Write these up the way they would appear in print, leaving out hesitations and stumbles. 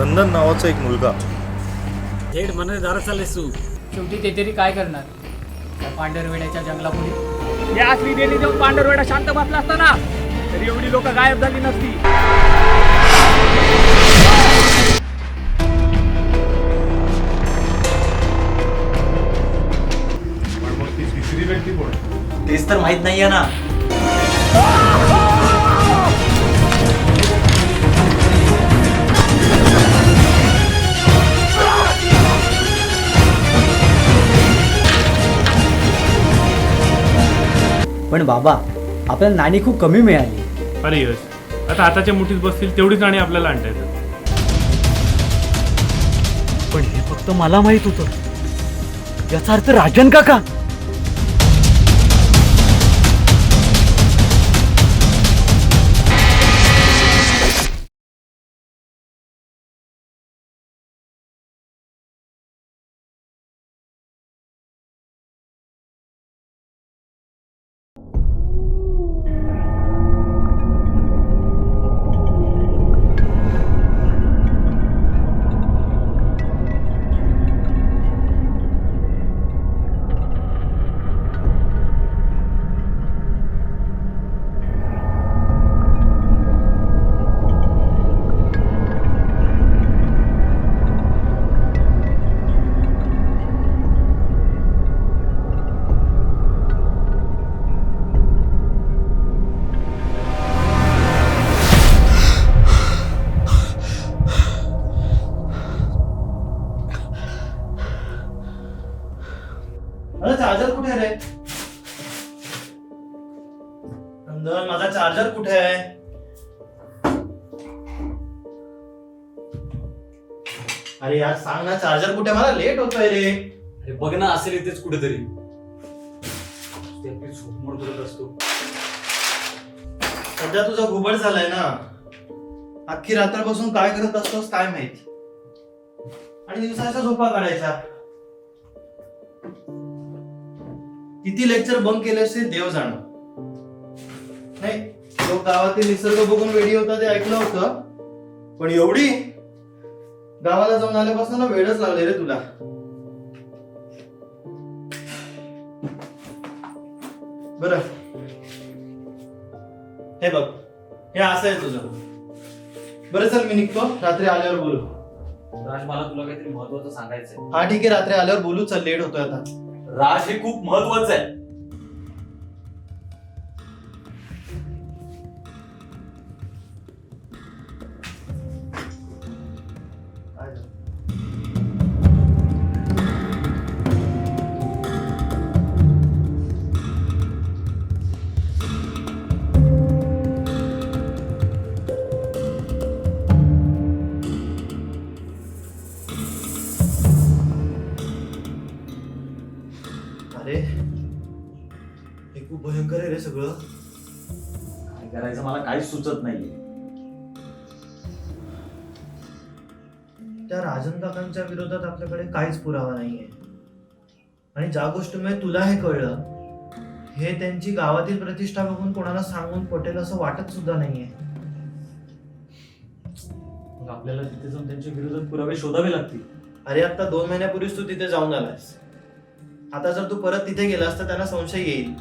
नंदन नावाचा एक मुलगा. थेट मनाने दारा चाललेस तू. शेवटी ते तरी काय करणार त्या पांढरवेड्याच्या जंगलापुढे. या असली देणी देऊन पांढरवेडा शांत बसला असताना तरी एवढी लोक गायब झाली नसती. पण मग ती तिसरी व्यक्ती कोण? तेच तर माहित नाहीये ना. पण बाबा आपल्याला नाणी खूप कमी मिळाली. अरे यश, आता हाताच्या मुठीत बसतील तेवढीच नाणी आपल्याला आणता येतात. पण हे फक्त मला माहित होतं. याचा अर्थ राजन काका. माझा चार्जर कुठे रे? नंदन, माझा चार्जर कुठे आहे? अरे यार सांग ना, चार्जर कुठे? मला लेट होतोय रे. अरे बघ ना, असेल इथेच कुठेतरी. आपली झोप मोड करत असतो. सध्या तुझा घुबड झालाय ना. अख्खी रात्र बसून काय करत असतोस काय माहित. आणि दिवसाच्या झोपा काढायच्या. किती लेक्चर बंक केले असते देव जाणं. नाही, लोक गावातील निसर्ग बघून वेडी होता ते ऐकलं होतं. पण एवढी गावाला जाऊन आल्यापासून ना वेळच लागले रे तुला. बर, हे बघ, हे असं आहे तुझं. बरं चल, मी निघतो. रात्री आल्यावर बोलू. राज, मला तुला काहीतरी महत्वाचं सांगायचंय. हा ठीक आहे, रात्री आल्यावर बोलू. चल, लेट होतोय आता. राज, हे खूप महत्वाचं आहे. अरे, हे खूप भयंकर आहे रे सगळं. काय करायचं मला काहीच सुचत नाहीये. त्या राजन काकांच्या विरोधात आपल्याकडे काहीच पुरावा नाहीये. आणि ज्या गोष्टीमुळे तुला हे कळलं, हे त्यांची गावातील प्रतिष्ठा बघून कोणाला सांगून पटेल असं वाटत सुद्धा नाहीये. मग आपल्याला तिथे जाऊन त्यांच्या विरोधात पुरावे शोधावे लागतील. अरे, आता 2 महिन्यापूर्वीच तू तिथे जाऊन आलायस. आता जर तू परत तिथे गेलास तर त्यांना संशय येईल.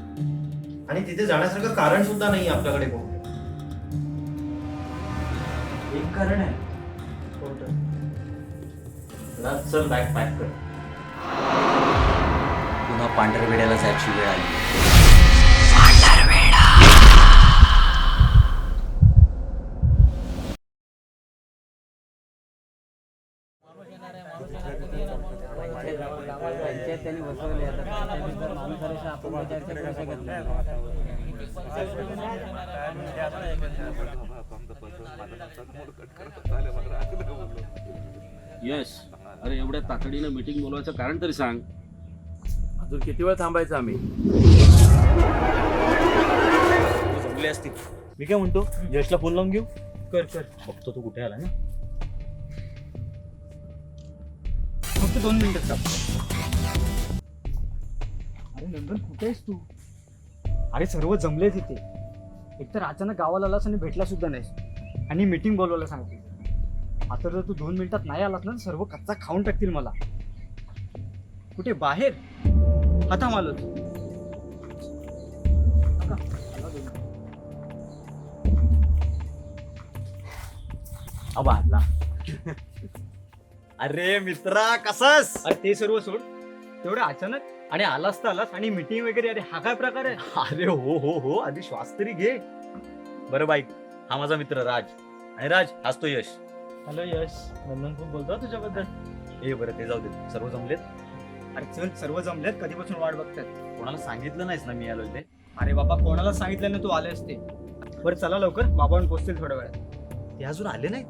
आणि तिथे जाण्यासारखं कारण सुद्धा नाही आपल्याकडे कोण. एक कारण आहे. कोणतं? राज, चल बॅग पॅक कर. पुन्हा पांढरवेड्याला जायची वेळ आली. यश, अरे एवढ्या तातडीनं मीटिंग बोलवायचं कारण तरी सांग. अजून किती वेळ थांबायचं आम्ही? जमले असतील. मी काय म्हणतो, यशला फोन लावून घेऊ. कर कर. बघतो तू कुठे आला ना. फक्त 2 मिनिटं थांब. अरे नंदन, कुठे आहेस तू? अरे सर्व जमले तिथे. एकतर अचानक गावाला आलास आणि भेटला सुद्धा नाहीस आणि मीटिंग बोलवायला सांगते. आता जर तू 2 मिनिटात नाही आलास ना सर्व कच्चा खाऊन टाकतील मला. कुठे बाहेर आता आलो. आला. अरे मित्रा कसास? अरे ते सर्व सोड, तेवढं अचानक आणि आलास तर आलास आणि मीटिंग वगैरे. अरे हा काय प्रकार आहे? अरे हो आधी श्वास तरी घे. बरं बाईक, हा माझा मित्र राज. आणि राज हाच तो यश. हॅलो यश, नंदन खूप बोलतो तुझ्याबद्दल. ए बरं ते जाऊ दे, सर्व जमलेत. अरे चल, सर्व जमलेत, कधीपासून वाट बघतात. कोणाला सांगितलं नाहीस ना मी आलोय ते? अरे बाबा, कोणाला सांगितलं ना तू आले असते. बरं चला लवकर, बाबांना पोचतील थोड्या वेळात. ते अजून आले नाही.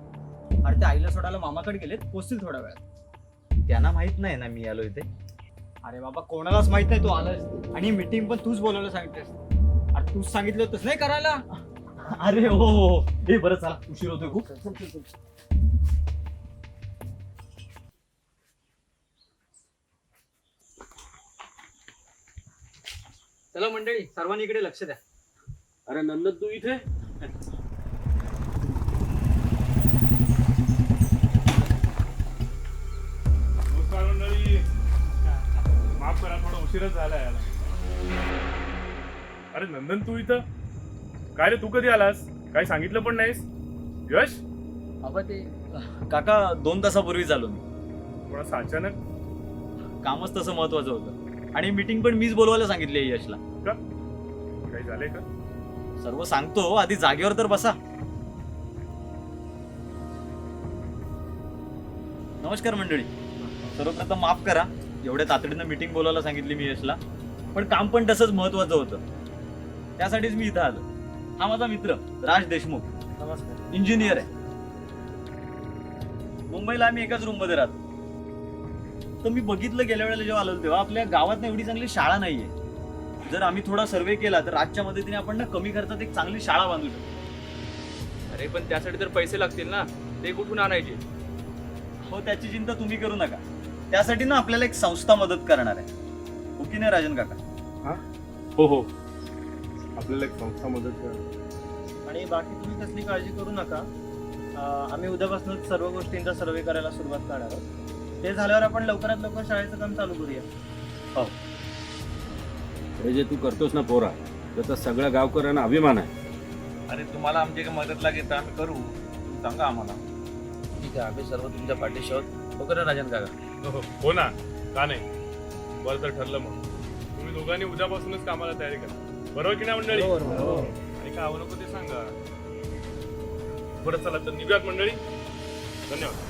अरे ते आईला सोडायला मामाकडे गेलेत, पोचतील थोड्या वेळात. त्यांना माहित नाही ना मी आलोय ते. अरे बाबा, कोणालाच माहित नाही तू आलास. आणि मीटिंग पण तूच बोलायला सांगितलंस. अरे तूच सांगितलं होतंस नाही करायला. अरे हो. ए बरं चला, उशीर होतोय खूप. चला मंडळी, सर्वांनी इकडे लक्ष द्या. अरे नंदन तू इथे नमस्कार मंडळी. माफ करा, थोडा उशीरच झाला याला. अरे नंदन तू इथं काय रे? तू कधी आलास? काही सांगितलं पण नाहीस. यश अबा ते काका 2 तासापूर्वीच आलो मी. थोडासा अचानक कामच तसं महत्वाचं होतं. आणि मीटिंग पण मीच बोलवायला सांगितली यशला. का? काही झालंय का? सर्व सांगतो, आधी जागेवर तर बसा. नमस्कार मंडळी. सर्वप्रथम माफ करा, एवढ्या तातडीनं मीटिंग बोलायला सांगितली मी यशला. पण काम पण तसंच महत्वाचं होतं, त्यासाठीच मी इथं आलो. हा माझा मित्र राज देशमुख. नमस्कार. इंजिनियर आहे. मुंबईला आम्ही एकाच रूम मध्ये राहतो. तर मी बघितलं गेल्या वेळेला जेव्हा आलो तेव्हा आपल्या गावात एवढी चांगली शाळा नाहीये. जर आम्ही थोडा सर्वे केला तर राजच्या मदतीने आपण ना कमी खर्चात एक चांगली शाळा बांधू शकतो. अरे पण त्यासाठी तर पैसे लागतील ना, ते कुठून आणायचे? हो, त्याची चिंता तुम्ही करू नका. त्यासाठी ना आपल्याला एक संस्था मदत करणार आहे. हो की नाही राजन काका? हो आपल्याला एक संस्था मदत कर. आणि बाकी तुम्ही कसली काळजी करू नका. आम्ही उद्यापासून सर्व गोष्टींचा सर्वे करायला सुरुवात करणार आहोत. ते झाल्यावर आपण लवकरात लवकर शाळेचं काम चालू करूया. हो. हे जे तू करतोस ना पोरा, त्याचा सगळ्या गावकऱ्यांना अभिमान आहे. अरे तुम्हाला आमची काही मदत लागेल तर आम्ही करू, तुम्ही सांगा आम्हाला. ठीक आहे, आम्ही सर्व तुमच्या पाठीशी आहोत. हो का रे राजन काका? हो ना, का नाही? बरं तर ठरलं मग. तुम्ही दोघांनी उद्यापासूनच कामाला तयारी करा, बरोबर की नाही मंडळी? आणि काय हवं नको ते सांगा. बरं चला तर निघूयात मंडळी. धन्यवाद.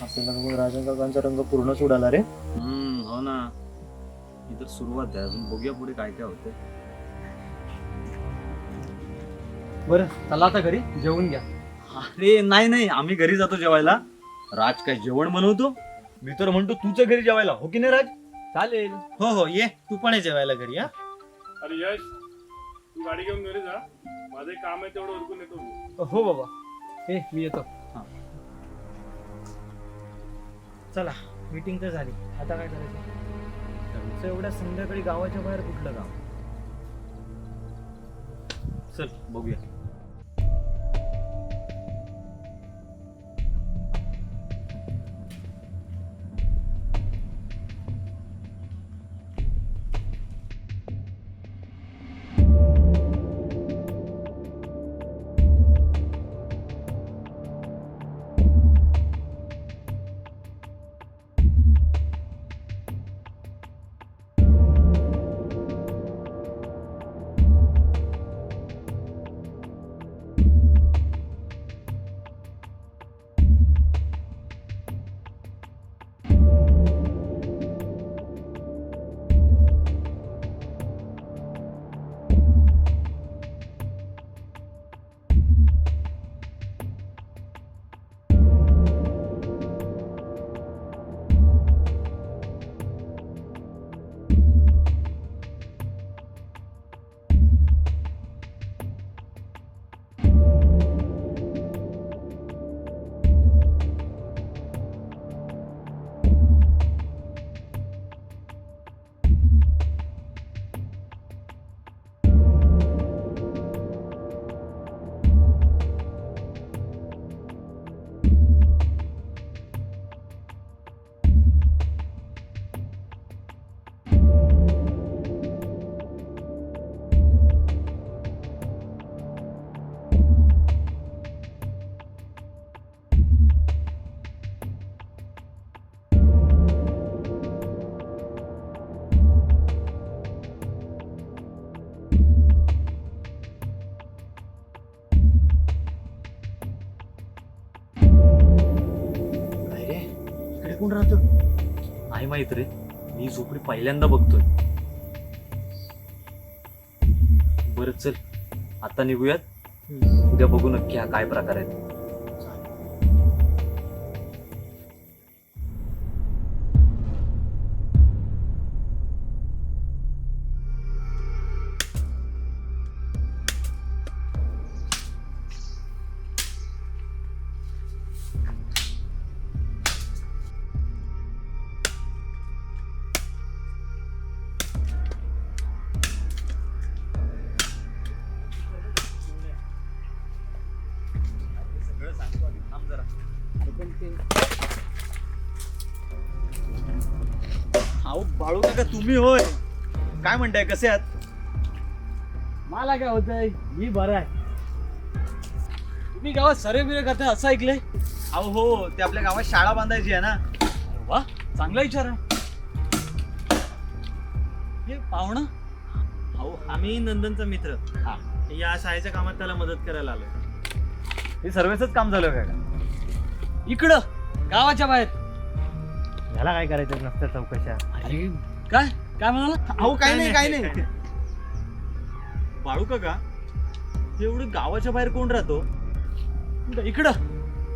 आपल्याला बघून राजन काकांचा रंग पूर्णच उडाला रे. हो ना. ही तर सुरुवात आहे, अजून बघूया पुढे काय काय होतंय. बरं चला आता घरी जेवून घ्या. अरे नाही, आम्ही घरी जातो जेवायला. राज काय जेवण बनवतो? मी तर म्हणतो तुझ्या घरी जेवायला. हो की नाही राज? चालेल. हो ये, तू पण ये जेवायला घरी. अरे यश, तू गाडी घेऊन घरी जा. माझं एक काम आहे, तेवढं उरकून येतो मी. हो बाबा, मी येतो. चला, मीटिंग तर झाली, आता काय करायचं? तुमचं एवढ्या संध्याकाळी गावाच्या बाहेर कुठलं गाव? चल बघूया. कोण राहतं? नाही माहित रे, मी झोपडी पहिल्यांदा बघतोय. बरं चल, आता निघूयात. उद्या बघू नक्की हा काय प्रकार आहे. अहो बाळू काका, तुम्ही होय? काय म्हणताय, कसे आहात? मला काय होतंय, मी बरं आहे. तुम्ही गावात सर्वे बिरे करताय असं ऐकलंय. अहो हो, ते आपल्या गावात शाळा बांधायची आहे ना. वा, चांगला विचार आहे. हे पाहुणं? अहो आम्ही नंदनचा मित्र. हा. या शाळेच्या कामात त्याला मदत करायला आलोय. हे सर्वेच काम झालं का? इकडं गावाच्या बाहेर. ह्याला काय करायचं नसतं चौकशा? अरे काय काय म्हणाला? अहो काय नाही. बाळू काका, हे एवढं गावाच्या बाहेर कोण राहतो? इकडं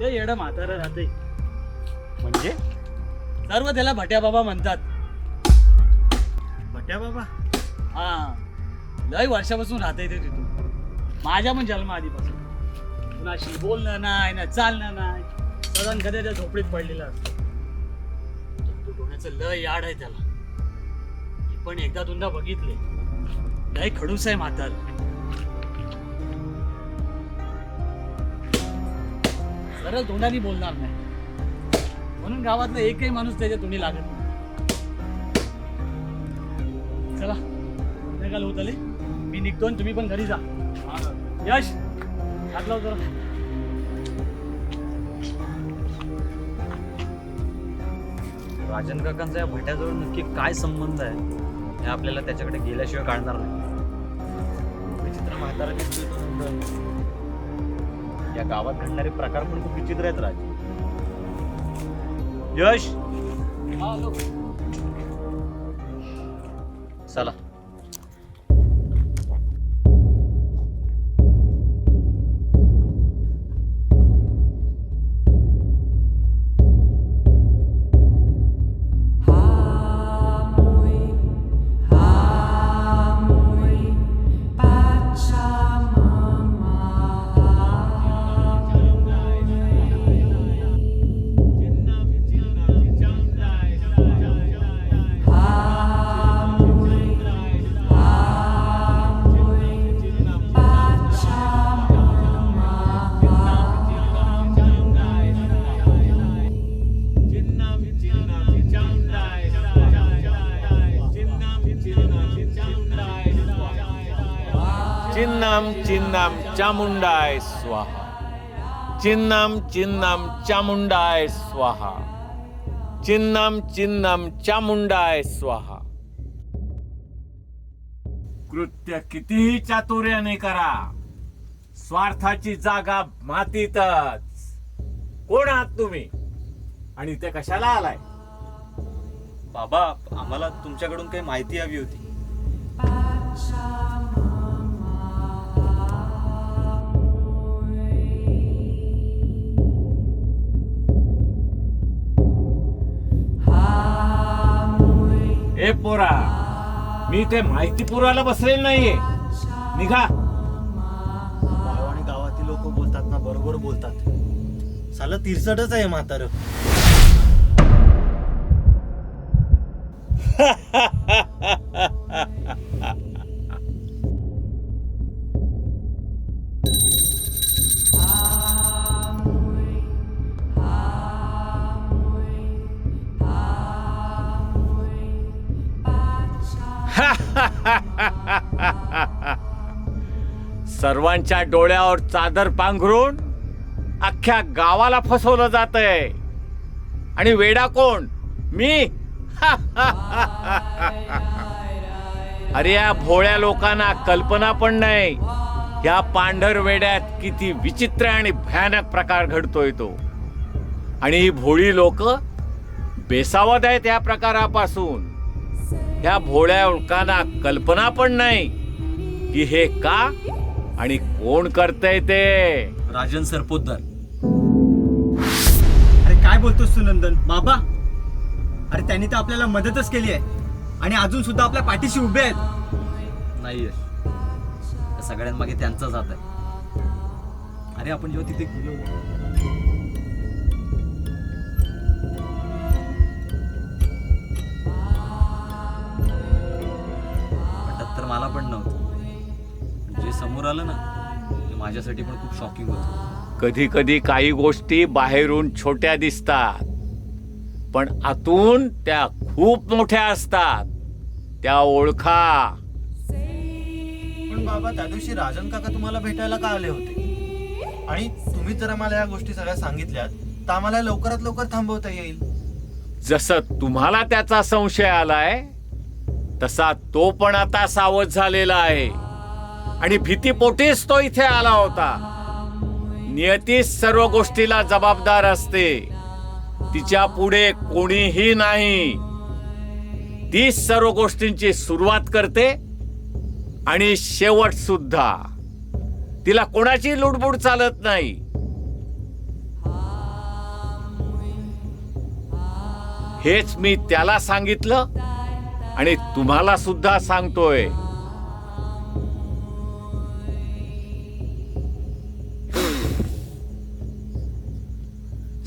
ते येडं म्हातारं राहते. म्हणजे सर्व त्याला भट्या बाबा म्हणतात. भट्या बाबा? हा, लय वर्षापासून राहते ते तिथून. माझ्या पण जन्म आधीपासून. कुणाशी बोलणं नाही ना चालणं नाही, सदन कधी झोपडीत पडलेला असतो. डोण्याचं लय याड आहे त्याला. मी पण एकदा दोनदा बघितले. लय खडूस आहे म्हातार. सरळ तोंडाने बोलणार नाही, म्हणून गावातला एकही माणूस त्याच्या तोंडी लागत नाही. चला, संध्याकाळ होत आली, मी निघतो आणि तुम्ही पण घरी जा. यश, हात लाव जरा. राजन काकांचा या भट्याजवळ नक्की काय संबंध आहे हे आपल्याला त्याच्याकडे गेल्याशिवाय काढणार नाही. विचित्र म्हातारा दिसतोय तो नंदन. या गावात घडणारे प्रकार पण खूप विचित्र आहेत राज. यश, हा, लो. चला. चिन्नम चिन्नम चामुंडाय स्वाहा. चिन्नम चिन्नम चामुंडाय स्वाहा. चिन्नम चिन्नम चामुंडाय स्वाहा. कृत्य कितीही चातुर्याने करा, स्वार्थाची जागा मातीतच. कोण आहात तुम्ही आणि ते कशाला आलाय? बाबा, आम्हाला तुमच्याकडून काही माहिती हवी होती. ए पोरा, मी ते माहिती पुरायला बसलेलं नाहीये. निघा. आणि गावातील लोक बोलतात ना, बरोबर बोलतात. साला तिरसटच आहे म्हातारं. सर्वांच्या डोळ्यावर चादर पांघरून अख्ख्या गावाला फसवलं जातंय. आणि वेडा कोण? मी. अरे या भोळ्या लोकांना कल्पना पण नाही या पांढर वेड्यात किती विचित्र आणि भयानक प्रकार घडतोय तो. आणि ही भोळी लोक बेसावत आहेत या प्रकारापासून. ह्या भोळ्या लोकांना कल्पना पण नाही की हे का आणि कोण करतंय ते. राजन सरपोतदार. अरे काय बोलतोस तू नंदन? बाबा, अरे त्यांनी तर आपल्याला मदतच केली आहे आणि अजून सुद्धा आपल्या पाठीशी उभे आहेत. नाही यश, या सगळ्यांमागे त्यांचाच हात आहे. अरे आपण जेव्हा तिथे गेलो वाटत तर मला पण नव्हतं. जे समोर आलं ना ते माझ्यासाठी पण खूप शॉकिंग होतं. कधी कधी काही गोष्टी बाहेरून छोट्या दिसतात पण आतून त्या खूप मोठ्या असतात. त्या ओळखा. पण बाबा, त्या दिवशी राजन काका तुम्हाला भेटायला का आले होते? आणि तुम्ही जर आम्हाला या गोष्टी सगळ्या सांगितल्यात तर आम्हाला लवकरात लवकर थांबवता येईल. जसं तुम्हाला त्याचा संशय आलाय तसा तो पण आता सावध झालेला आहे आणि भीतीपोटीच तो इथे आला होता. नियतीच सर्व गोष्टीला जबाबदार असते. तिच्या पुढे कोणीही नाही. तीच सर्व गोष्टींची सुरुवात करते आणि शेवट सुद्धा. तिला कोणाची लुडबुड चालत नाही. हेच मी त्याला सांगितलं आणि तुम्हाला सुद्धा सांगतोय.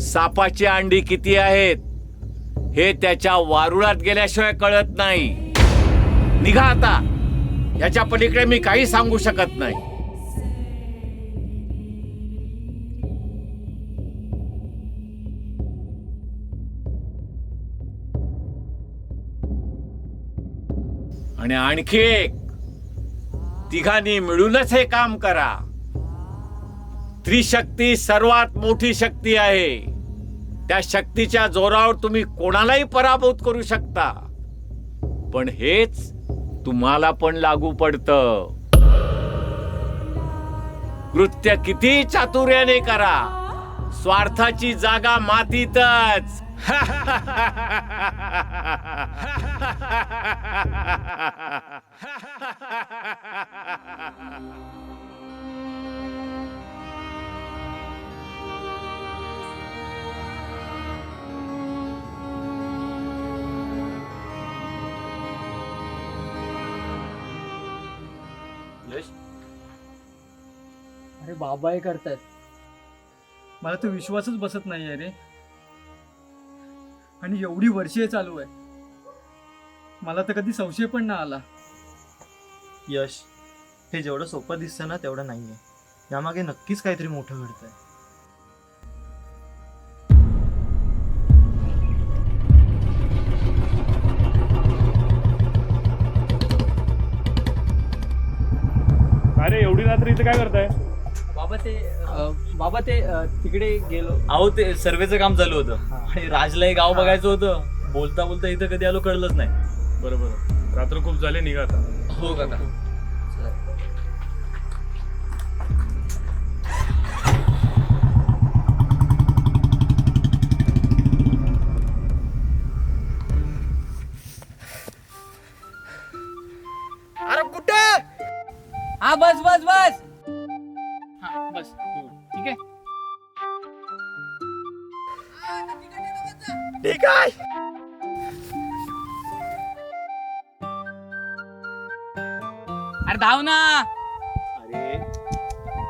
सापाची अंडी किती आहेत हे त्याच्या वारुळात गेल्याशिवाय कळत नाही. निघा आता. याच्या पलीकडे मी काही सांगू शकत नाही. आणि आणखी एक, तिघांनी मिळूनच हे काम करा. त्रिशक्ती सर्वात मोठी शक्ती आहे. त्या शक्तीच्या जोरावर तुम्ही कोणालाही पराभूत करू शकता. पण हेच तुम्हाला पण लागू पडतं. कृत्य किती चातुर्याने करा, स्वार्थाची जागा मातीतच. यश, अरे बाबा हे करतायत. मला तर विश्वासच बसत नाही आहे रे. आणि एवढी वर्षे चालू आहे. मला तर कधी संशय पण नाही आला. यश, हे जेवढं सोपं दिसतं ना तेवढं नाहीये. यामागे नक्कीच काहीतरी मोठं घडतंय. अरे एवढी रात्री इथे काय करताय? बाबा ते तिकडे गेलो. अहो ते सर्वेचं काम चालू होतं आणि राजला हे गाव बघायचं होतं. बोलता बोलता इथं कधी आलो कळलंच नाही. बरोबर, रात्र खूप झाली, निघा आता. हो काका. अरे कुठे? हा बस बस बस. हा बस ठीक आहे. ठीक आहे. अरे धाव ना. अरे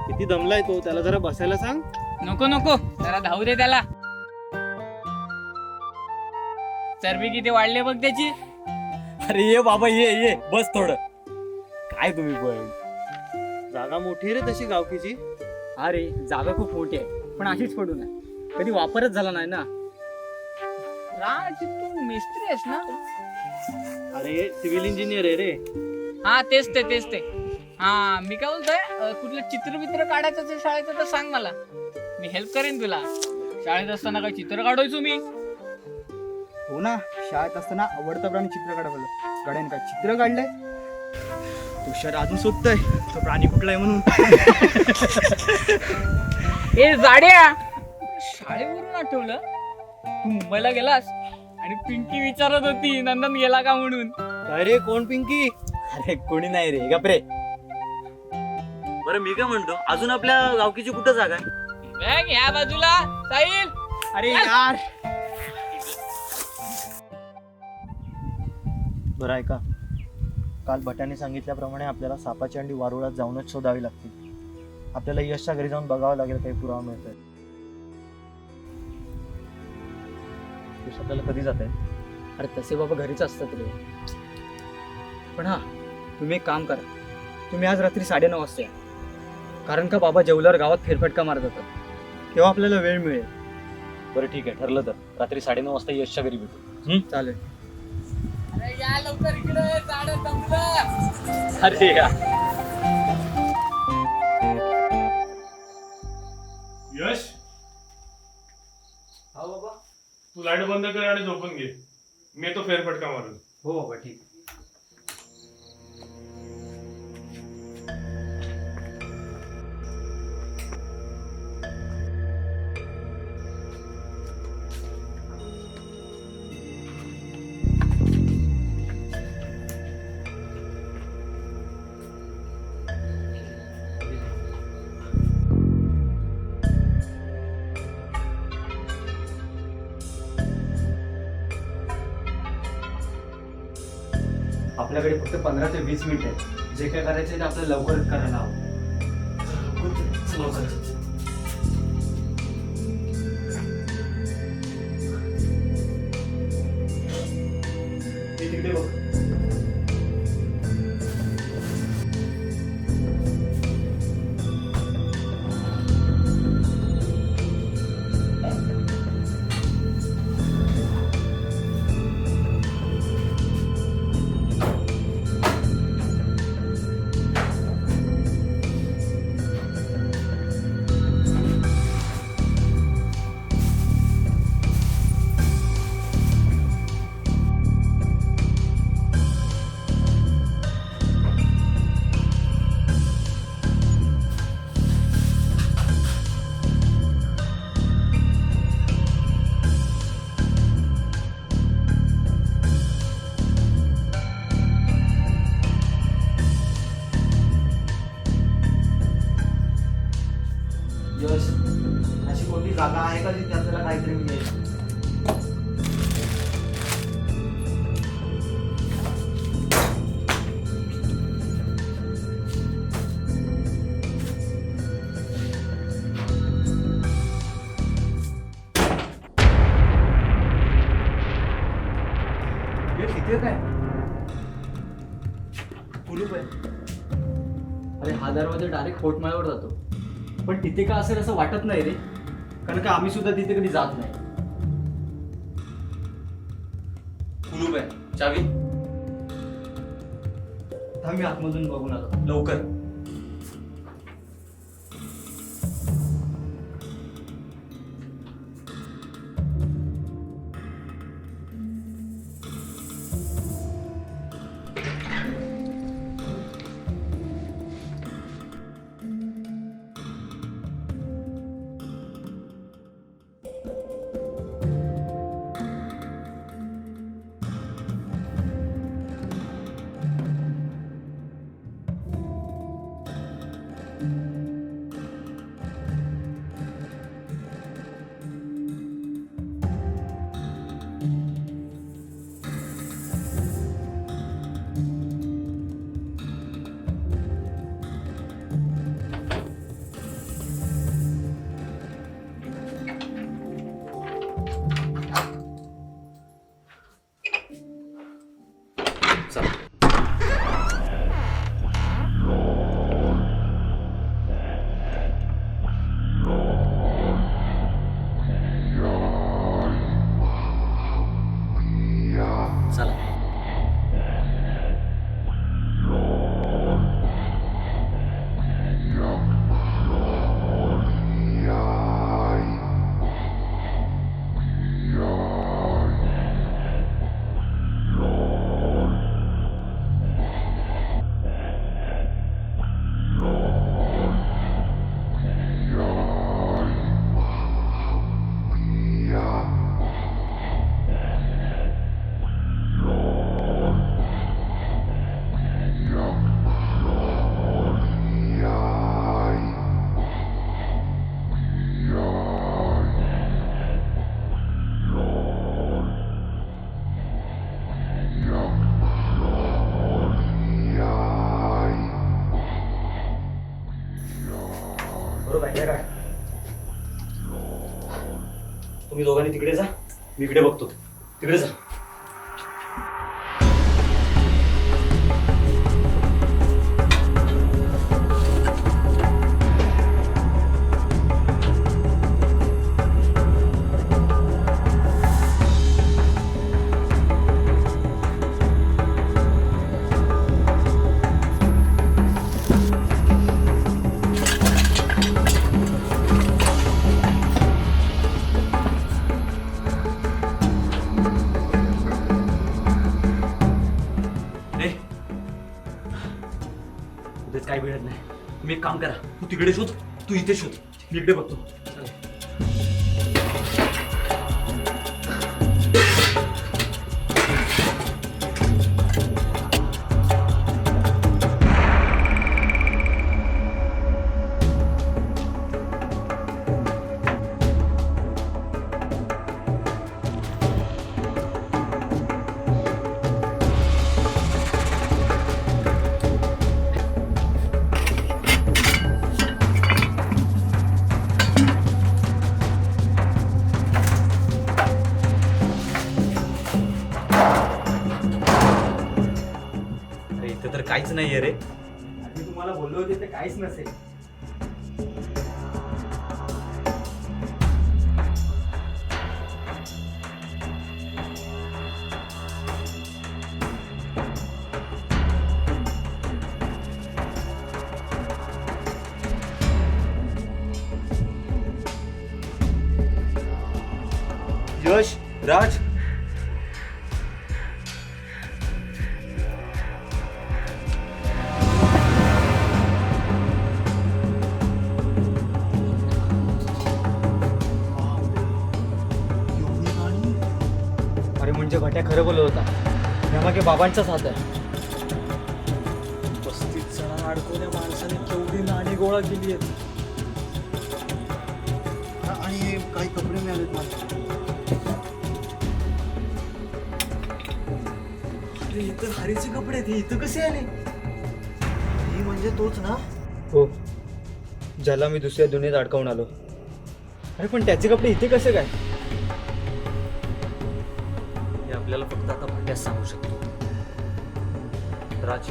किती दमलाय तो, त्याला जरा बसायला सांग. नको नको, जरा धावू दे त्याला. चरबी किती वाढले बघ त्याची. अरे ये बाबा ये बस थोडं. काय तुम्ही पण. जागा मोठी आहे रे तशी गावकीची. अरे जागा खूप मोठी आहे पण अशीच पडून आहे. कधी वापरच झाला नाही ना. राज तू मिस्त्री आहेस ना? अरे सिव्हिल इंजिनियर आहे रे. हा तेच ते. हा मी काय बोलतोय, कुठलं चित्र काढायचं असेल शाळेचं तर सांग मला. मी हेल्प करेन तुला. शाळेत असताना काय चित्र काढायचो मी. हो ना, शाळेत असताना आवडता प्राणी चित्र काढवलं. गाड्याने काय चित्र काढलंय? तुषार अजून शोधतोय तो प्राणी कुठला आहे म्हणून. ए जाड्या, शाळेवरून आठवलं तू मुंबईला गेलास आणि पिंकी विचारत होती नंदन गेला का म्हणून. अरे कोण पिंकी? अरे कोणी नाही रे गपरे. बरं मी काय म्हणतो, अजून आपल्या गावकीची कुठं जागा आहे? बघ या बाजूला साहिल. अरे यार बरं ऐका, काल भट्याने सांगितल्याप्रमाणे आपल्याला सापाची अंडी वारुळात जाऊनच शोधावी लागतील. आपल्याला यशच्या घरी जाऊन बघावं लागेल काही पुरावा मिळतोय. यश आपल्याला कधी जात आहे? अरे तसे बाबा घरीच असतात रे. पण हा, तुम्ही एक काम करा, तुम्ही आज रात्री 9:30 वाजता या. कारण का बाबा जेवल्यावर गावात फेरफटका मारत होतात, तेव्हा आपल्याला वेळ मिळेल. बरं ठीक आहे, ठरलं तर रात्री 9:30 वाजता यशच्या घरी भेटू. चालेल. अरे या लवकर इकडे, झाडं संपलं. अरे या. यश, हा बाबा. तू लाईट बंद कर आणि झोपून घे. मी येतो फेरफटका मारून. हो बाबा ठीक. आपल्याकडे फक्त 15 ते 20 मिनिट आहे. जे काय करायचं ते आपल्याला लवकरच करायला हवं. तिकडे बघ. यश, अशी कोणती जागा आहे का जिथे आपल्याला काहीतरी मिळेल? तिथे काय कुलूप आहे? अरे हा दरवाजा डायरेक्ट कोटमाळ्यावर जातो. पण तिथे का असेल असं वाटत नाही रे, कारण का आम्ही सुद्धा तिथे कधी जात नाही. कुलूप आहे, चावी आम्ही आतमधून बघून आलो. लवकर. तुम्ही दोघांनी तिकडे जा, मी इकडे बघतो. तिकडे जा. उद्याच काय मिळत नाही. तुम्ही एक काम करा, तू तिकडे शोध, तू इथे शोध, मी इकडे बघतो. अरे इथं तर काहीच नाहीये रे. मी तुम्हाला बोललो होते ते काहीच नसेल. यश, राज, अरे म्हणजे भट्या खरं बोलत होता. त्यामागे बाबांचाच हात आहे. 35 जणांना अडकवल्या माणसाने केवढी नाणी गोळा केली आहेत. आणि हे काही कपडे मिळालेत मला. अरे इथं हरीचे कपडे आहेत, हे इथं कसे आले? ही म्हणजे तोच ना? हो, ज्याला मी दुसऱ्या दुनियेत अडकवून आलो. अरे पण त्याचे कपडे इथे कसे काय? हे आपल्याला फक्त आता भट्ट्यास सांगू शकतो. राज,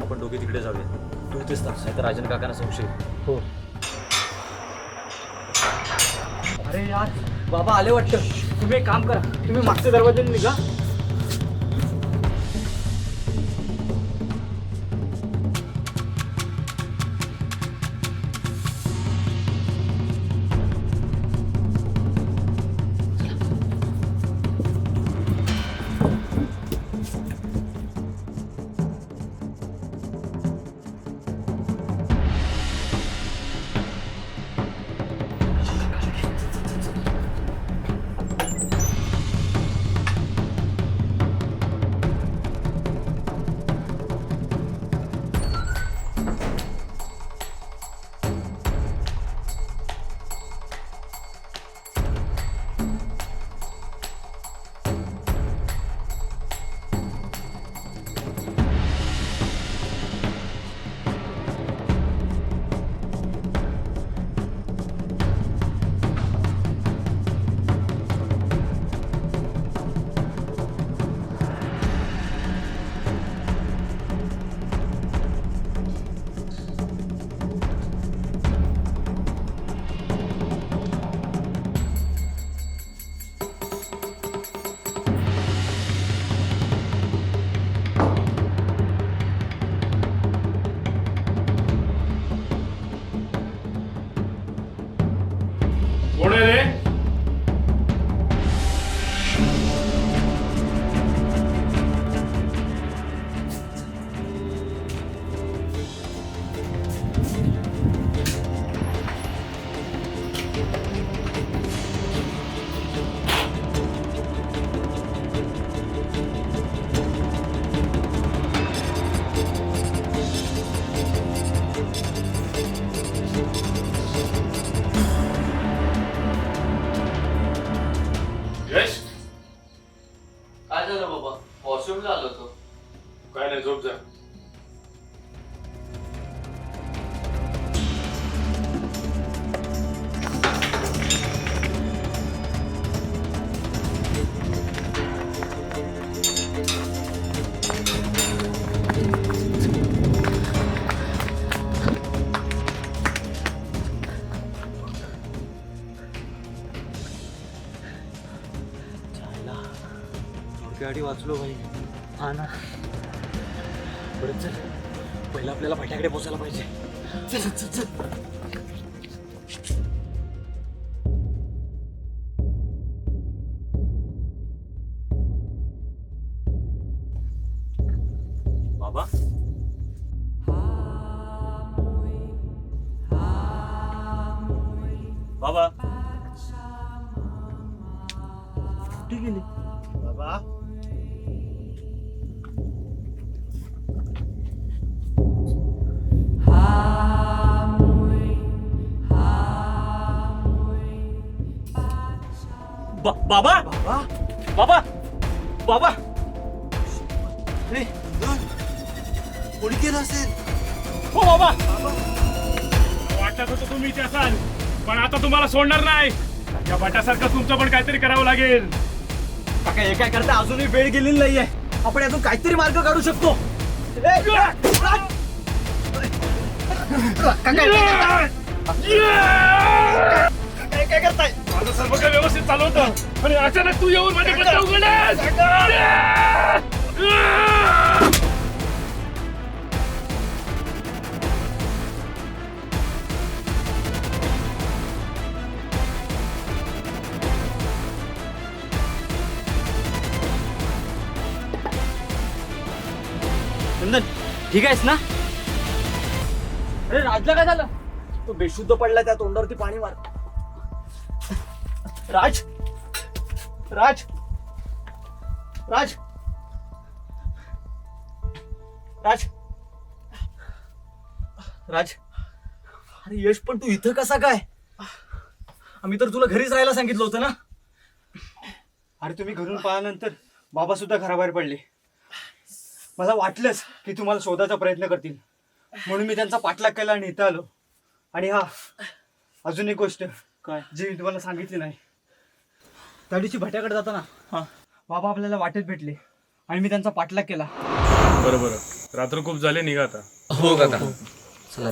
आपण दोघे तिकडे जाऊया. तू इथेच थांब, नाही तर राजन काकांना संशय येईल. हो. अरे यार, बाबा आले वाटतं. तुम्ही एक काम करा, तुम्ही मागच्या दरवाज्याने निघा. कोण आहे रे? यश, काय झालं बाबा? वॉशरूमला आलो होतो. काय नाही, झोप जा. गाडी वाचलो भाई. हा ना. बरं चल, पहिलं आपल्याला भट्याकडे पोचायला पाहिजे. चल चल चल. बाबा बाबा कुठे गेले? बाबा बाबा बाबा बाबा कोणी केलं असेल? हो बाबा. वाटत होतं तुम्ही इथे असाल, पण आता तुम्हाला सोडणार नाही. या भटासारखं तुमचं पण काहीतरी करावं लागेल. काका हे काय करता? अजूनही वेळ गेलेली नाहीये. आपण यातून काहीतरी मार्ग काढू शकतो. काय करताय? माझं सर्व काही व्यवस्थित चालू होतं आणि अचानक तू येऊन माझ्या बद्दल उघडलास. नंदन ठीक आहेस ना? अरे राजला काय झालं? तो बेशुद्ध पडला, त्या तोंडावरती पाणी मार. राज राज राज राज राज अरे यश, पण तू इथं कसा काय? आम्ही तर तुला घरीच राहायला सांगितलं होतं ना. अरे तुम्ही घरून पाहिल्यानंतर बाबा सुद्धा घराबाहेर पडले. मला वाटलंच की तुम्हाला शोधायचा प्रयत्न करतील, म्हणून मी त्यांचा पाठलाग केला आणि इथं आलो. आणि हा अजून एक गोष्ट काय? जी मी तुम्हाला सांगितली नाही. त्या दिवशी भट्याकडे जाताना बाबा आपल्याला वाटेत भेटले आणि मी त्यांचा पाठलाग केला. बरं रात्र खूप झाले, निघा आता. हो काका चला.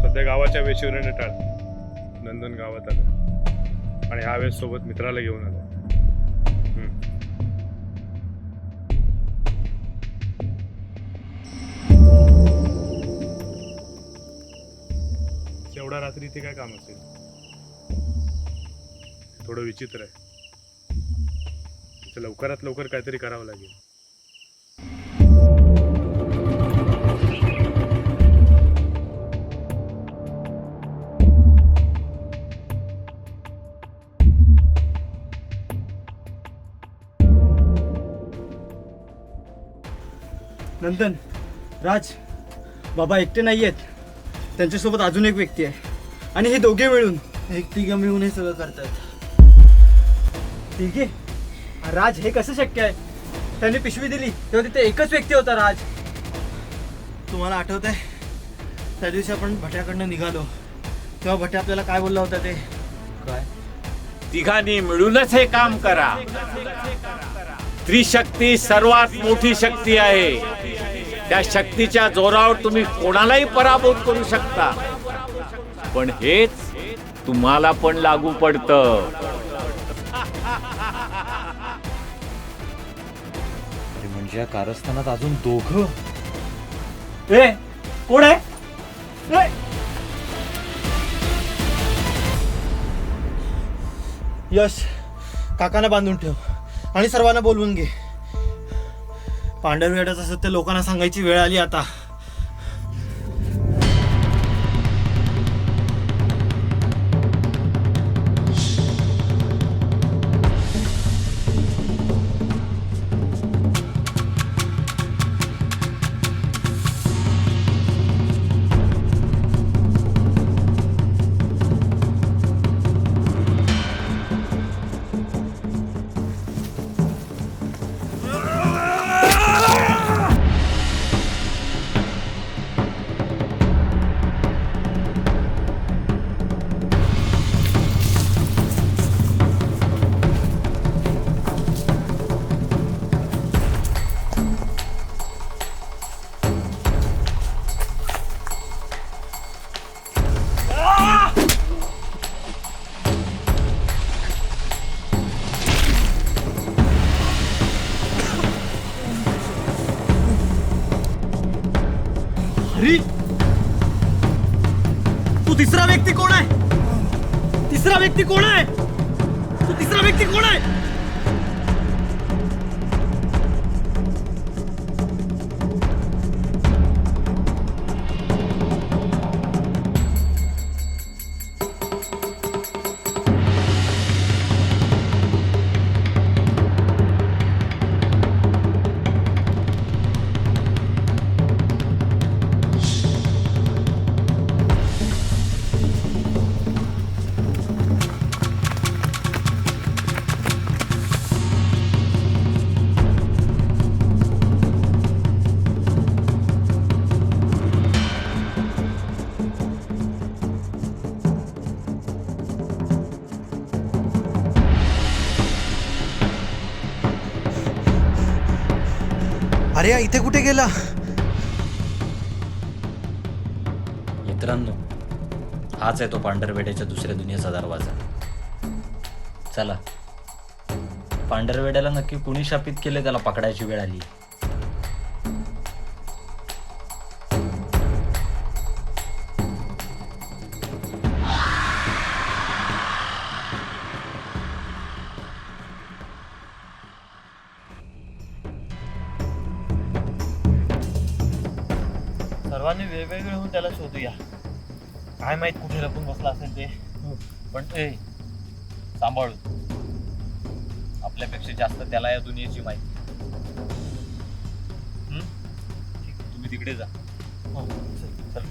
सध्या गावाच्या वेशीवरने टाळ नंदन गावात आलं आणि ह्या वेळेस सोबत मित्राला घेऊन आलं. एवढ्या रात्री इथे काय काम असेल? थोडं विचित्र आहे. तिचं लवकरात लवकर काहीतरी करावं लागेल. नंदन, राज, बाबा एकटे नाही आहेत. त्यांच्यासोबत अजून एक व्यक्ती आहे आणि हे दोघे मिळून तिघं मिळून हे सगळं करतात. ठीक आहे. राज, हे कसं शक्य आहे? त्यांनी पिशवी दिली तेव्हा तिथे एकच व्यक्ती होता, राज. तुम्हाला आठवत आहे त्या दिवशी आपण भट्याकडनं निघालो तेव्हा भट्या आपल्याला काय बोलला होता ते? काय? तिघांनी मिळूनच हे काम करा. त्रिशक्ती सर्वात मोठी शक्ती आहे. त्या शक्तीच्या जोरावर तुम्ही कोणालाही पराभूत करू शकता, पण हेच तुम्हाला पण लागू पडतं. म्हणजे या कारस्थानात अजून दोघं? ए कोण आहे? ए! यश, काकांना बांधून ठेव आणि सर्वांना बोलवून घे. पांढरवेड्याचं सत्य लोकांना सांगायची वेळ आली आता. अरे तू तिसरा व्यक्ती कोण आहे? तिसरा व्यक्ती कोण आहे? तू तिसरा व्यक्ती कोण आहे? अरे इथे कुठे गेला? मित्रांनो, हाच आहे तो पांढरवेड्याच्या दुसऱ्या दुनियेचा दरवाजा. चला, पांढरवेड्याला नक्की कुणी शापित केले त्याला पकडायची वेळ आली. सर्वांनी वेगवेगळे होऊन त्याला शोधूया. काय माहित कुठे लपून बसला असेल ते. पण सांभाळून. आपल्यापेक्षा जास्त त्याला या दुनियेची माहिती. तुम्ही तिकडे जा. चल.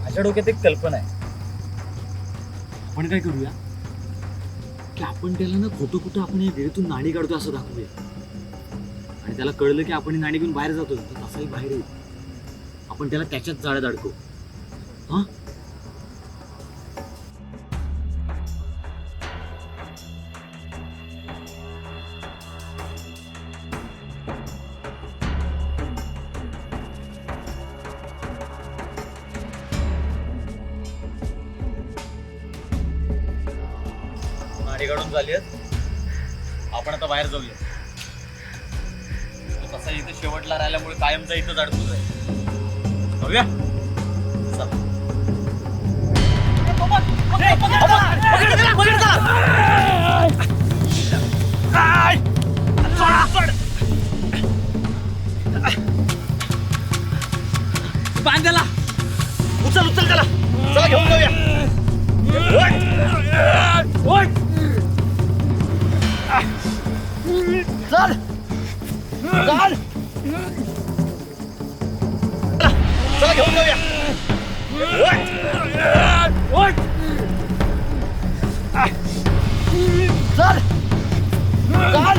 माझ्या डोक्यात एक कल्पना आहे. आपण काय करूया की आपण त्याला ना खोटं खोटं आपण या विहिरीतून नाणी काढतो असं दाखवूया. आणि त्याला कळलं की आपण ही नाणी घेऊन बाहेर जातो तर तसाही बाहेर येऊ. आपण त्याला त्याच्याच जाळ्यात अडकू. हा नाणी काढून झाली आपण आता बाहेर जाऊया. तसा इथं शेवटला राहिल्यामुळे कायमचा इथंच अडकूच आहे. भव्या बांधायला उचल उचल त्याला चला घेऊन जाऊया चल चल चला घेऊन जाऊया चल चल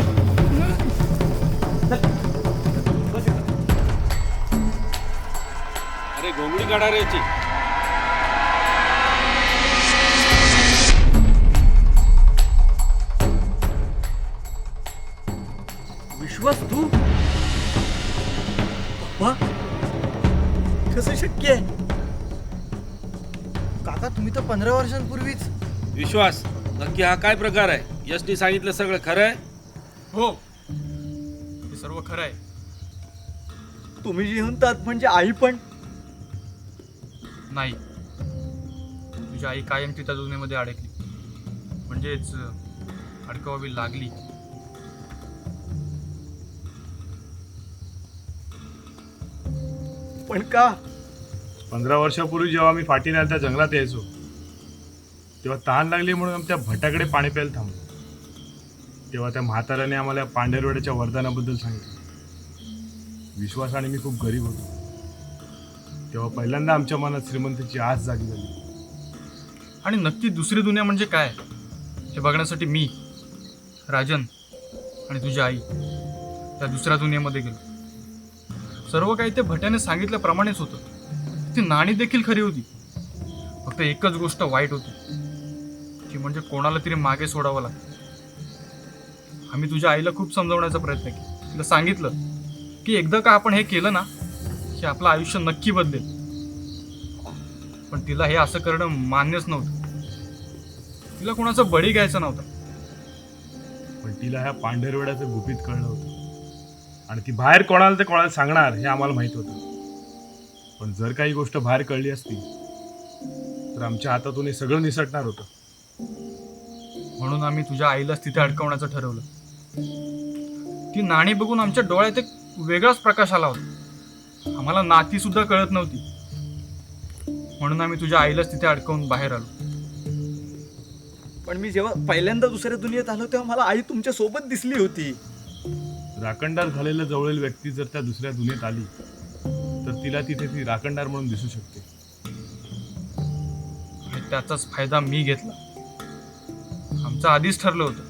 अरे घोंगडी काढा रे याची. विश्वास तू बाप्पा कसं शक्य आहे काका तुम्ही तर 15 वर्षांपूर्वीच विश्वास नक्की हा काय प्रकार आहे? यशनी सांगितलं सगळं खरं आहे? हो हे सर्व खरं आहे. तुम्ही जिवंतात म्हणजे आई पण नाही, तुझी आई कायम तिच्या दुनियेमध्ये अडकली, म्हणजेच अडकवावी लागली. पण का 15 वर्षापूर्वी जेव्हा मी फाटीने त्या जंगलात यायचो तेव्हा तहान लागली म्हणून आम्ही त्या भटाकडे पाणी प्यायला थांबलो. तेव्हा त्या म्हाताऱ्याने आम्हाला पांढरवड्याच्या वरदानाबद्दल सांगितलं. विश्वास आणि मी खूप गरीब होतो. तेव्हा पहिल्यांदा आमच्या मनात श्रीमंतीची आस जागी झाली. आणि नक्की दुसरी दुनिया म्हणजे काय हे बघण्यासाठी मी, राजन आणि तुझी आई त्या दुसऱ्या दुनियेमध्ये गेलो. सर्व काही ते भट्याने सांगितल्याप्रमाणेच होतं. ती नाणी देखील खरी होती. फक्त एकच गोष्ट वाईट होती, ती म्हणजे कोणाला तरी मागे सोडावं लागतं. आम्ही तुझ्या आईला खूप समजवण्याचा प्रयत्न केला. तिला सांगितलं की एकदा का आपण हे केलं ना की आपलं आयुष्य नक्की बदलेल. पण तिला हे असं करणं मान्यच नव्हतं. तिला कोणाचा बळी घ्यायचा नव्हता. पण तिला ह्या पांढरवड्याचं गुपित कळलं होतं आणि ती बाहेर कोणाला ते कोणाला सांगणार हे आम्हाला माहित होतं. पण जर काही गोष्ट बाहेर कळली असती तर आमच्या हातातून हे सगळं निसटणार होतं. म्हणून आम्ही तुझ्या आईलाच तिथे अडकवण्याचं ठरवलं. ती नाणी बघून आमच्या डोळ्यात एक वेगळाच प्रकाश आला होता. आम्हाला नाती सुद्धा कळत नव्हती. म्हणून आम्ही तुझ्या आईलाच तिथे अडकवून बाहेर आलो. पण मी जेव्हा पहिल्यांदा दुसऱ्या दुनियेत आलो तेव्हा मला आई तुमच्या सोबत दिसली होती. राखणदार झालेलं जवळील व्यक्ती जर त्या दुसऱ्या दुनियेत आली तर तिला तिथे ती राखणदार म्हणून दिसू शकते. आणि त्याचाच फायदा मी घेतला. आमचं आधीच ठरलं होतं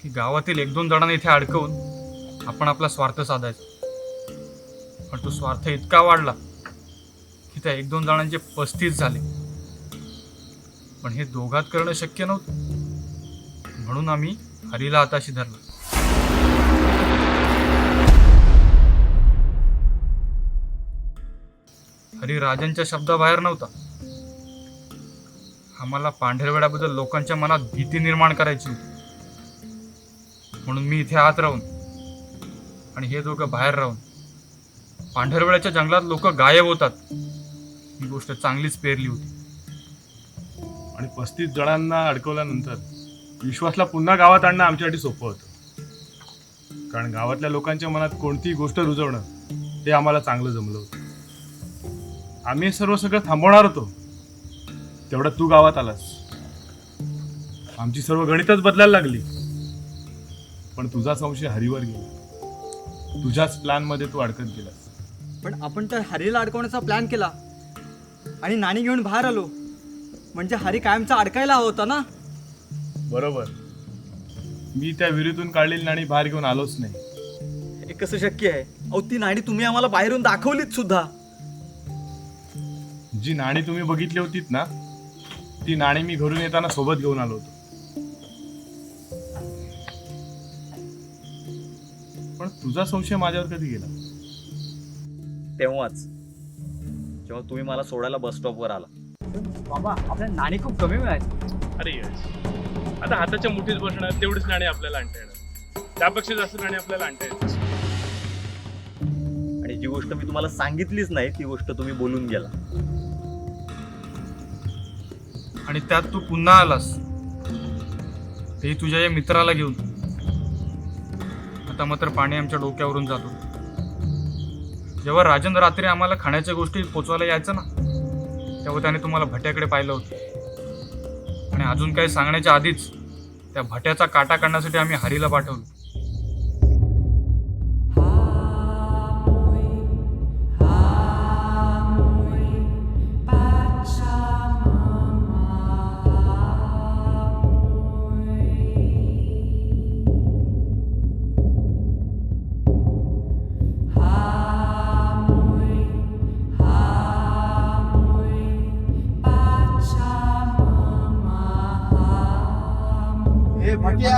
की गावातील 1-2 जणांना इथे अडकवून आपण आपला स्वार्थ साधायचा. पण तो स्वार्थ इतका वाढला की त्या 1-2 जणांचे 35 झाले. पण हे दोघात करणं शक्य नव्हतं. म्हणून आम्ही हरीला हाताशी धरलं. हरी राजांच्या शब्दाबाहेर नव्हता. आम्हाला पांढरवड्याबद्दल लोकांच्या मनात भीती निर्माण करायची होती. म्हणून मी इथे आत राहून आणि हे दोघं बाहेर राहून पांढरवड्याच्या जंगलात लोक गायब होतात ही गोष्ट चांगलीच पेरली होती. आणि 35 जणांना अडकवल्यानंतर विश्वासला पुन्हा गावात आणणं आमच्यासाठी सोपं होतं. कारण गावातल्या लोकांच्या मनात कोणतीही गोष्ट रुजवणं हे आम्हाला चांगलं जमलं होतं. आम्ही हे सगळं थांबवणार होतो. तेवढ्यात तू गावात आलास. आमची सर्व गणितच बदलायला लागली. पण तुझा संशय हरीवर गेला. तुझ्याच प्लॅनमध्ये तू अडकत गेलास. पण आपण त्या हरीला अडकवण्याचा प्लॅन केला आणि नाणी घेऊन बाहेर आलो. म्हणजे हरी कायमचा अडकायला हवा होता ना. बरोबर. मी त्या विहिरीतून काढलेली नाणी बाहेर घेऊन आलोच नाही. हे कसं शक्य आहे? अहो ती नाणी तुम्ही आम्हाला बाहेरून दाखवलीच सुद्धा. जी नाणी तुम्ही बघितली होतीत ना ती नाणी मी घरून येताना सोबत घेऊन आलो होतो. पण तुझा संशय माझ्यावर कधी गेला? तेव्हाच जेव्हा तुम्ही मला सोडायला बस स्टॉपवर आला. बाबा आपल्या नाणी खूप कमी मिळायची. अरे यश, आता हाताच्या मुठीत बसणार तेवढीच नाणी आपल्याला आणता येणार. त्यापेक्षा जास्त नाणी आपल्याला आणता येतात. आणि जी गोष्ट मी तुम्हाला सांगितलीच नाही ती गोष्ट तुम्ही बोलून गेला. आणि त्यात तू पुन्हा आलास ते तुझ्या या मित्राला घेऊन. आता मात्र पाणी आमच्या डोक्यावरून जातो. जेव्हा राजन रात्री आम्हाला खाण्याच्या गोष्टी पोचवायला यायचं ना, तेव्हा त्याने तुम्हाला भट्याकडे पाहिलं होतं. आणि अजून काही सांगण्याच्या आधीच त्या भट्याचा काटा काढण्यासाठी आम्ही हरीला पाठवलं. ए भट्या,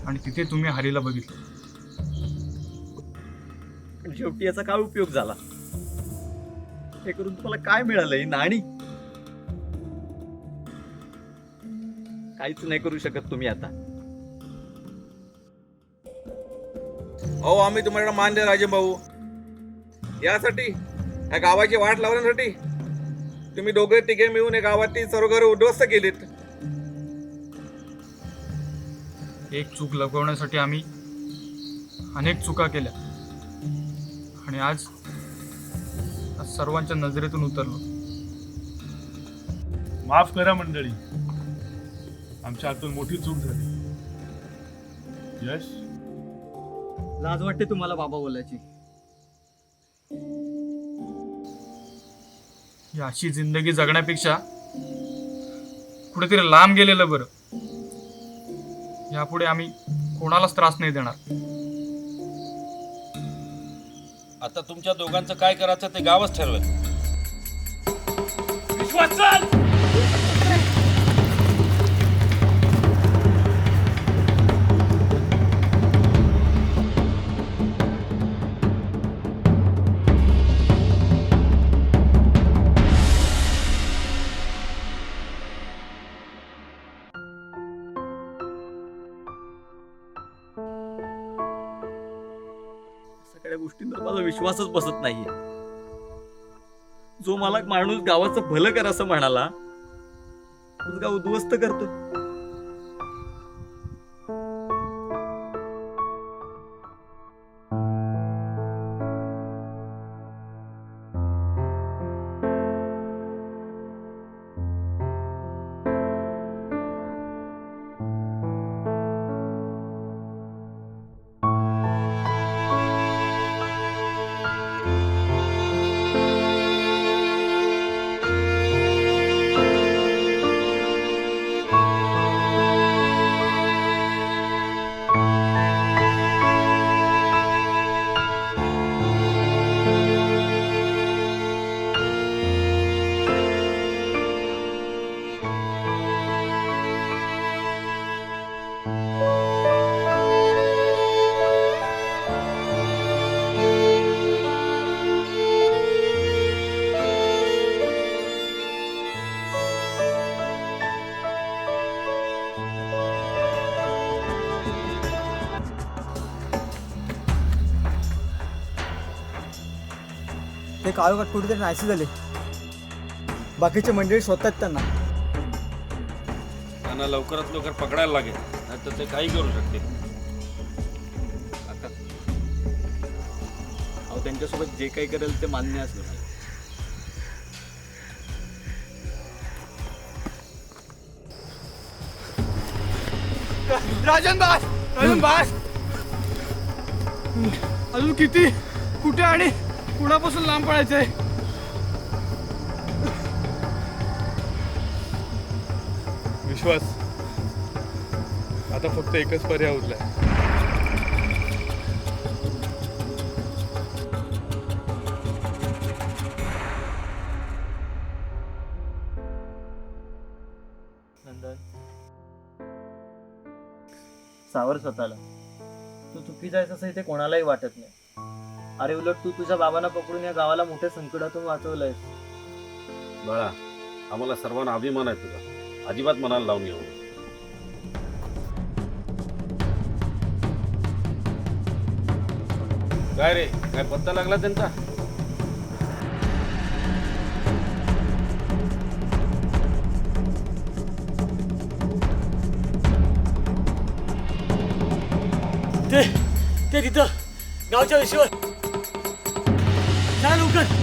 आणि तिथे तुम्ही हरीला बघितलं. पण शेवटी याचा काय उपयोग झाला? हे करून तुम्हाला काय मिळालं? ही नाणी काहीच नाही करू शकत तुम्ही आता. अहो आम्ही तुम्हाला मान्य राजे भाऊ, यासाठी या गावाची वाट लावण्यासाठी तुम्ही दोघे तिघे मिळून या गावातील सर्व घर उद्ध्वस्त केलीत. एक चूक लपवण्यासाठी आम्ही अनेक चुका केल्या आणि आज सर्वांच्या नजरेतून उतरलो. माफ करा मंडळी, आमच्या हातून मोठी चूक झाली. यश, लाज वाटते तुम्हाला बाबा बोलायची. ही अशी जिंदगी जगण्यापेक्षा कुठेतरी लांब गेलेलं बरं. यापुढे आम्ही कोणालाच त्रास नाही देणार. आता तुमच्या दोघांचं काय करायचं ते गावच ठरवेल. विश्वास चल. सगळ्या गोष्टींवर माझा विश्वासच बसत नाहीये. जो मला माणूस गावाचं भलं कर असं म्हणाला, तोच गाव उद्ध्वस्त करतो. ते काळोखात कुठेतरी नाहीसे झाले. बाकीचे मंडळी शोधतात त्यांना. त्यांना लवकरात लवकर पकडायला लागेल, नाहीतर ते काही करू शकते. अहो त्यांच्यासोबत जे काही करेल ते मान्य असलं पाहिजे. राजन बास, अजून किती, कुठे आणि कुणापासून लांब पडायचंय? विश्वास, आता फक्त एकच पर्याय उरलाय. नंदन, सावर स्वतःला. तू चुकीचा आहेस असं इथे कोणालाही वाटत नाही. अरे उलट तू तुझ्या बाबांना पकडून या गावाला मोठ्या संकटातून वाचवलंयस. बाळा, आम्हाला सर्वांना अभिमान आहे तुझा. अजिबात मनाला लावून घेऊ. काय रे, काय पत्ता लागला त्यांचा? ते तिथं गावच्या विषयावर चला लवकर.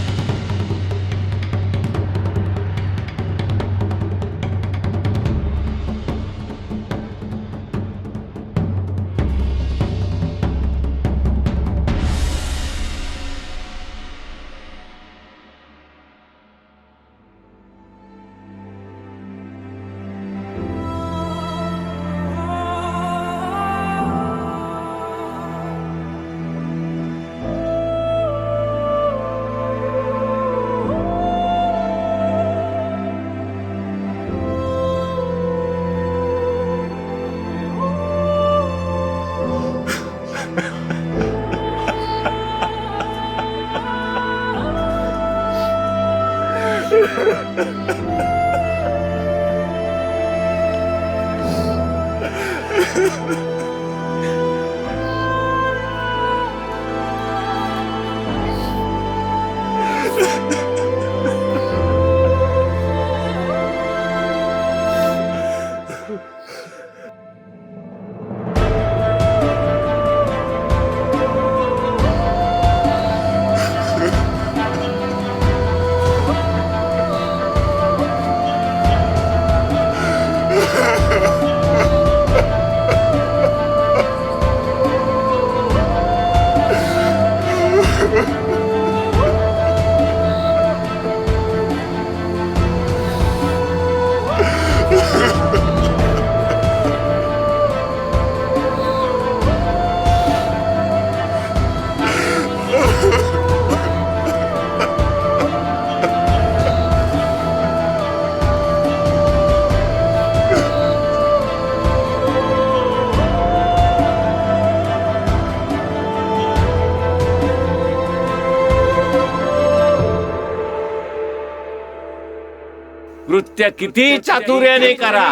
कृत्य किती चातुर्याने करा,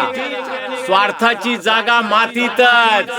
स्वार्थाची जागा मातीतच.